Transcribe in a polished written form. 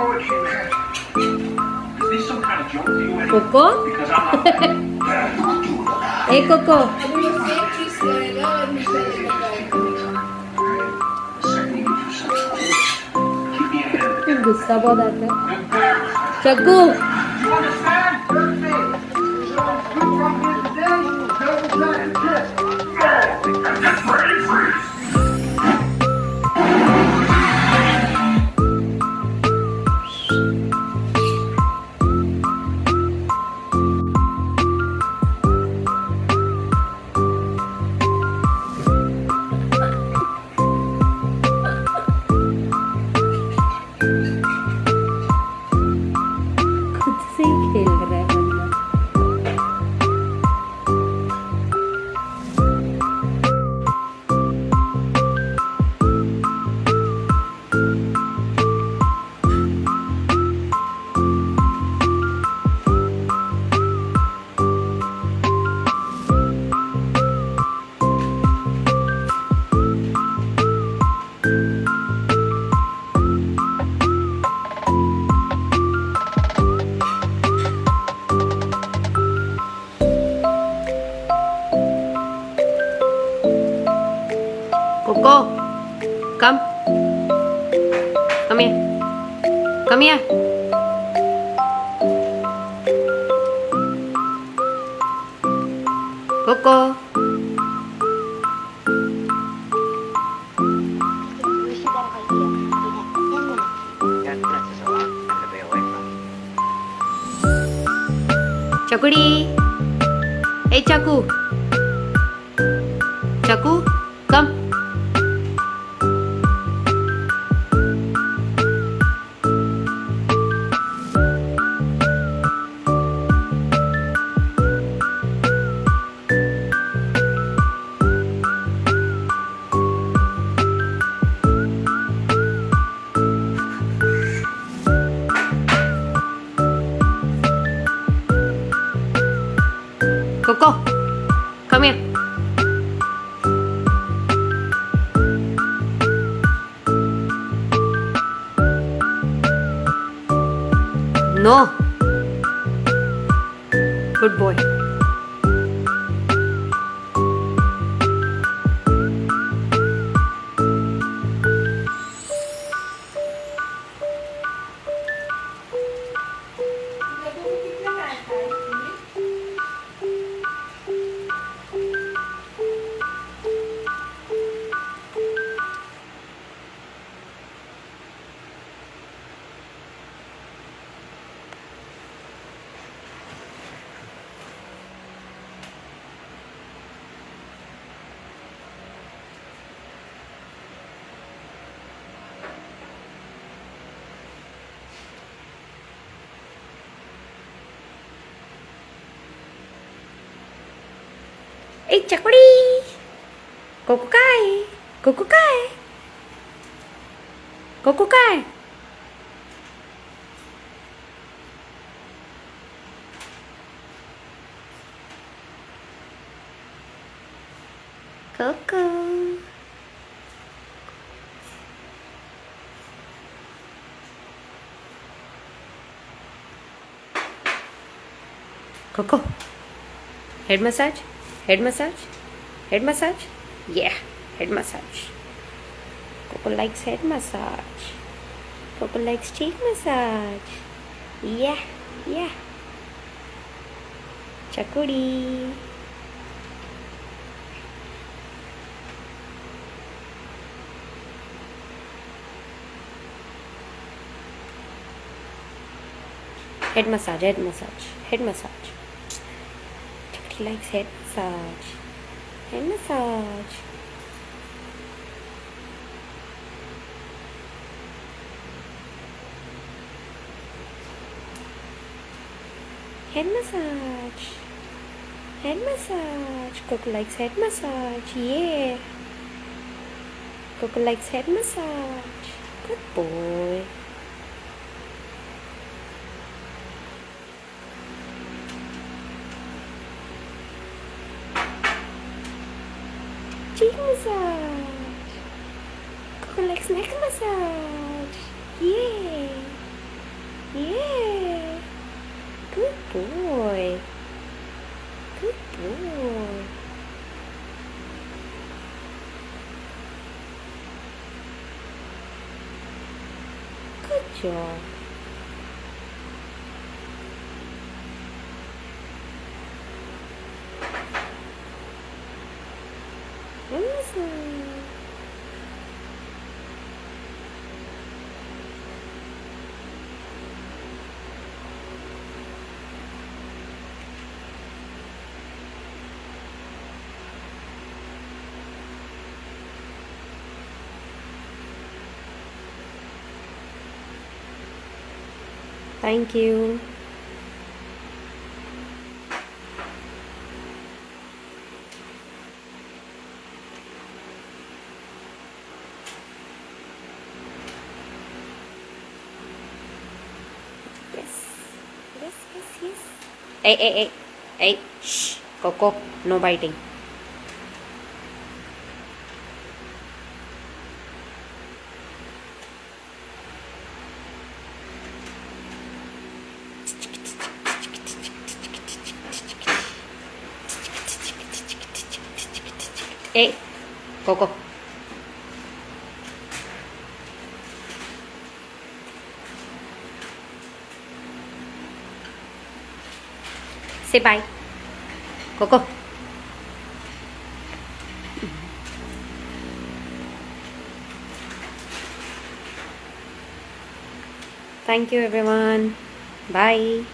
poetry, man. Is this some kind of joke to you, Eddie? Coco? Because I'm not playing. Yeah, you do it. Hey, Coco. Second you get yourself some keep me ahead of it. गुस्सा बहुत आता है. Good parents. चक्कू. You understand? Good me. So you come here today, double giant kiss. No! And that's brain freeze! खुद से ही खेल रहा है बंदा. Coco, come. Come here. Come here. Coco. Chakuri. Hey, Chaku. Chaku, come. Coco, come here. No. Good boy. Hey, Chakuri. Coco kai. Coco kai. Coco kai. Coco. Coco. Head massage. Head massage. Head massage. Yeah, head massage. Coco likes head massage. Coco likes cheek massage. Yeah, yeah. Chakuri. Head massage, head massage, head massage. Chakuri likes head massage. Head massage. Head massage. Head massage. Coco likes head massage. Yeah. Coco likes head massage. Good boy. Cheek massage. Coco likes neck massage. Yeah. job. Head massage. Thank you. Yes. Yes, yes, yes. Hey, hey, hey. Hey, shh. Coco, no biting. Hey, Coco. Say bye. Coco. Thank you, everyone. Bye.